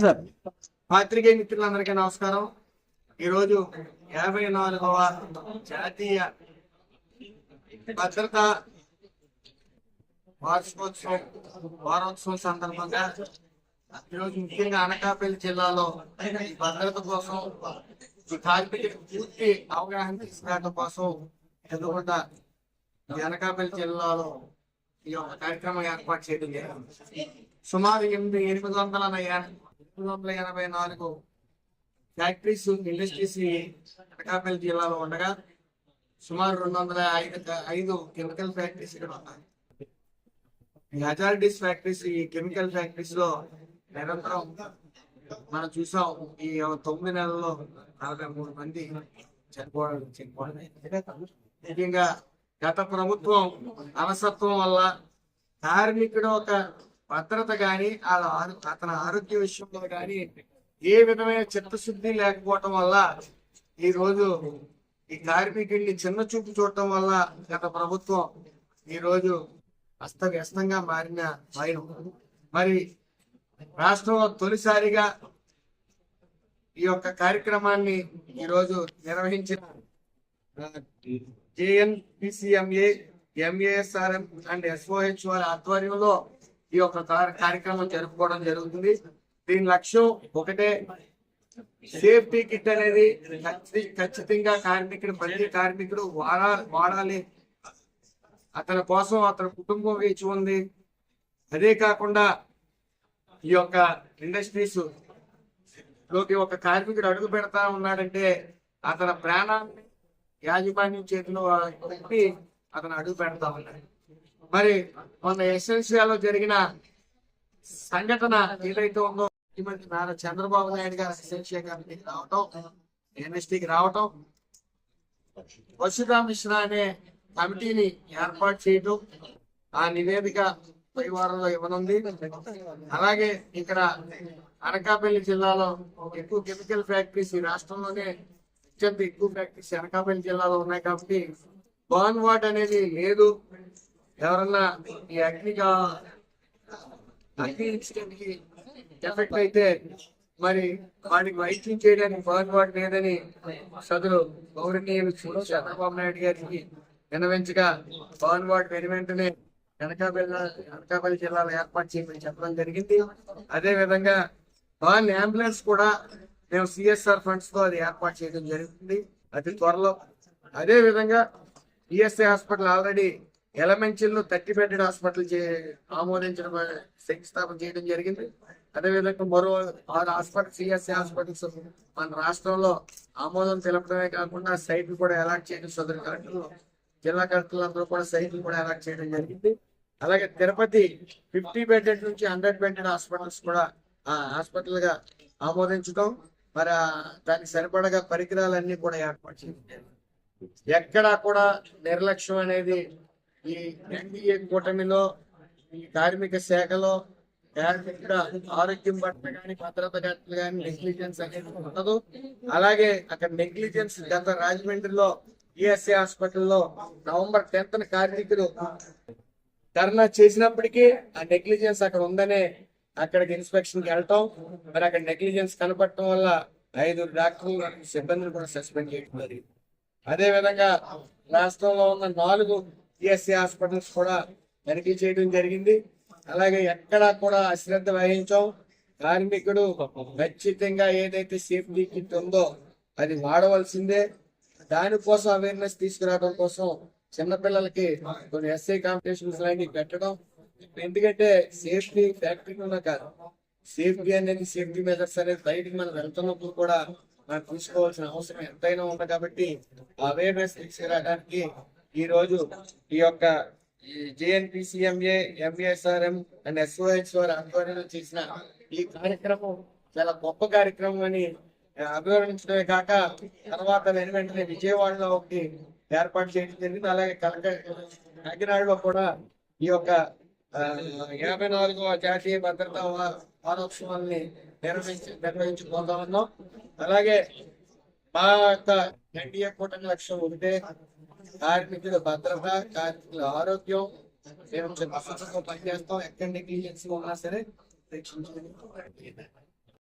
Sir. పాత్రికేయ మిత్రులందరికీ నమస్కారం. ఈరోజు 54వ జాతీయ భద్రతా వారోత్సవం సందర్భంగా ఈరోజు ముఖ్యంగా అనకాపల్లి జిల్లాలో ఈ భద్రత కోసం ఈ కార్మికులకు పూర్తి అవగాహన తీసుకురావడం కోసం ఎదుగుంట అనకాపల్లి జిల్లాలో ఈ యొక్క కార్యక్రమం ఏర్పాటు చేయడం జరిగింది. సుమారు 884 ఫ్యాక్టరీస్ ఇండస్ట్రీస్ అనకాపల్లి జిల్లాలో ఉండగా సుమారు 205 కెమికల్ ఫ్యాక్టరీస్ ఇక్కడ ఉన్నాయి. ఈ హజార్డీస్ ఫ్యాక్టరీస్, ఈ కెమికల్ ఫ్యాక్టరీస్ లో నిరంతరం మనం చూసాం. ఈ 9 నెలల్లో 43 మంది చనిపోవడం ముఖ్యంగా గత ప్రభుత్వం అలసత్వం వల్ల కార్మికుడు ఒక భద్రత గాని అతని ఆరోగ్య విషయంలో గాని ఏ విధమైన చిత్తశుద్ధి లేకపోవటం వల్ల ఈ రోజు ఈ కార్మికుడిని చిన్న చూపు చూడటం వల్ల గత ప్రభుత్వం ఈ రోజు అస్తవ్యస్తంగా మారిన వైనం. మరి రాష్ట్రంలో తొలిసారిగా ఈ యొక్క కార్యక్రమాన్ని ఈరోజు నిర్వహించిన JNPCMA, MASRM అండ్ SOH వారి ఆధ్వర్యంలో ఈ యొక్క కార్యక్రమం జరుపుకోవడం జరుగుతుంది. దీని లక్ష్యం ఒకటే, సేఫ్టీ కిట్ అనేది ఖచ్చితంగా ప్రతి కార్మికుడు వాడాలి. అతని కోసం అతని కుటుంబం వేచి ఉంది. అదే కాకుండా ఈ యొక్క ఇండస్ట్రీస్ లోకి ఒక కార్మికుడు అడుగు పెడతా ఉన్నాడంటే అతని ప్రాణాన్ని యాజమాన్యం చేతిలో పెట్టి అతను అడుగు పెడతా ఉన్నాడు. మరి మొన్న ఎస్ఎన్సీలో జరిగిన సంఘటన ఏదైతే ఉందో, ముఖ్యమంత్రి నారా చంద్రబాబు నాయుడు గారు ఎస్ఎన్సీ కమిటీకి రావటం, ఎన్ఎస్టీకి రావటం, వసుధా మిశ్రా అనే కమిటీని ఏర్పాటు చేయటం, ఆ నివేదిక పై వారంలో ఇవ్వనుంది. అలాగే ఇక్కడ అనకాపల్లి జిల్లాలో ఎక్కువ కెమికల్ ఫ్యాక్టరీస్, ఈ రాష్ట్రంలోనే అత్యంత ఎక్కువ ఫ్యాక్టరీస్ అనకాపల్లి జిల్లాలో ఉన్నాయి కాబట్టి బర్న్ వాట్ అనేది లేదు. ఎవరన్నా ఈ అగ్ని ఇన్సిడెంట్ కి ఎఫెక్ట్ అయితే మరి వాటికి వైద్యం చేయడానికి బర్న్ వాట్ లేదని సదురు గౌరవనీయులు చంద్రబాబు నాయుడు గారికి విన్నవించగా బర్న్ వాట్ వెంటనే అనకాపల్లి జిల్లాలో ఏర్పాటు చేయమని చెప్పడం జరిగింది. అదే విధంగా బర్న్ అంబులెన్స్ కూడా మేము CSR ఫండ్స్ తో అది ఏర్పాటు చేయడం జరుగుతుంది అతి త్వరలో. అదే విధంగా ESI hospital already Elamanchili 30 bedded hospital ఆమోదించడం, శంకుస్థాపన చేయడం జరిగింది. అదేవిధంగా మరో 6 హాస్పిటల్ CSI హాస్పిటల్స్ మన రాష్ట్రంలో ఆమోదం తెలపడమే కాకుండా సైట్లు కూడా అలాట్ చేయడం, సదరు కలెక్టర్లు, జిల్లా కలెక్టర్లందరూ కూడా సైట్లు కూడా అలాట్ చేయడం జరిగింది. అలాగే తిరుపతి 50 బెడెడ్ నుంచి 100 బెడెడ్ హాస్పిటల్స్ కూడా హాస్పిటల్ గా ఆమోదించడం, మరి దానికి సరిపడగా పరికరాలన్నీ కూడా ఏర్పాటు చేయడం. ఎక్కడా కూడా నిర్లక్ష్యం అనేది ఈ NDA కూటమిలో, ఈ కార్మిక శాఖలో కార్మికుల ఆరోగ్యం పట్ల కానీ భద్రత పట్ల కానీ నెగ్లిజెన్స్ అనేది ఉండదు. అలాగే అక్కడ నెగ్లిజెన్స్ గత రాజమండ్రిలో ESI హాస్పిటల్లో నవంబర్ 10న కార్మికులు ధర్నా చేసినప్పటికీ ఆ నెగ్లిజెన్స్ అక్కడ ఉందనే అక్కడికి ఇన్స్పెక్షన్ కి వెళ్ళటం, మరి అక్కడ నెగ్లిజెన్స్ కనపడటం వల్ల 5 డాక్టర్లు సిబ్బందిని కూడా సస్పెండ్ చేయడం జరిగింది. అదే విధంగా రాష్ట్రంలో ఉన్న 4 ESI హాస్పిటల్స్ కూడా తనిఖీ చేయడం జరిగింది. అలాగే ఎక్కడా కూడా అశ్రద్ధ వహించాం. కార్మికుడు ఖచ్చితంగా ఏదైతే సేఫ్టీ కిట్ ఉందో అది వాడవలసిందే. దానికోసం అవేర్నెస్ తీసుకురావడం కోసం చిన్నపిల్లలకి కొన్ని SI కాంపిటీషన్స్ లాంటివి పెట్టడం. ఎందుకంటే సేఫ్టీ ఫ్యాక్టరీలో కాదు, సేఫ్టీ అనేది, సేఫ్టీ మెజర్స్ అనేది బయటికి మనం వెళ్తున్నప్పుడు కూడా మనం తీసుకోవాల్సిన అవసరం ఎంతైనా ఉంది. కాబట్టి అవేర్నెస్ తీసుకురావడానికి ఈ రోజు ఈ యొక్క JNPCMA, MASRM అండ్ SOH వారి ఆధ్వర్యంలో చేసిన ఈ కార్యక్రమం చాలా గొప్ప కార్యక్రమం అని అభివర్ణించడమే కాక తర్వాత వెంటనే విజయవాడలో ఒకటి ఏర్పాటు చేయడం జరిగింది. అలాగే కాకినాడలో కూడా ఈ యొక్క 54వ జాతీయ భద్రతా వారోత్సవాన్ని నిర్వహించుకుంటా ఉన్నాం. అలాగే మా యొక్క NDA కూటమి లక్ష్యం ఒకటే, కార్మికుల భద్రత, కార్మికుల ఆరోగ్యం. మేము పనిచేస్తాం, ఎక్కడ నెగ్లిజెన్స్ ఉన్నా సరే రక్షించడానికి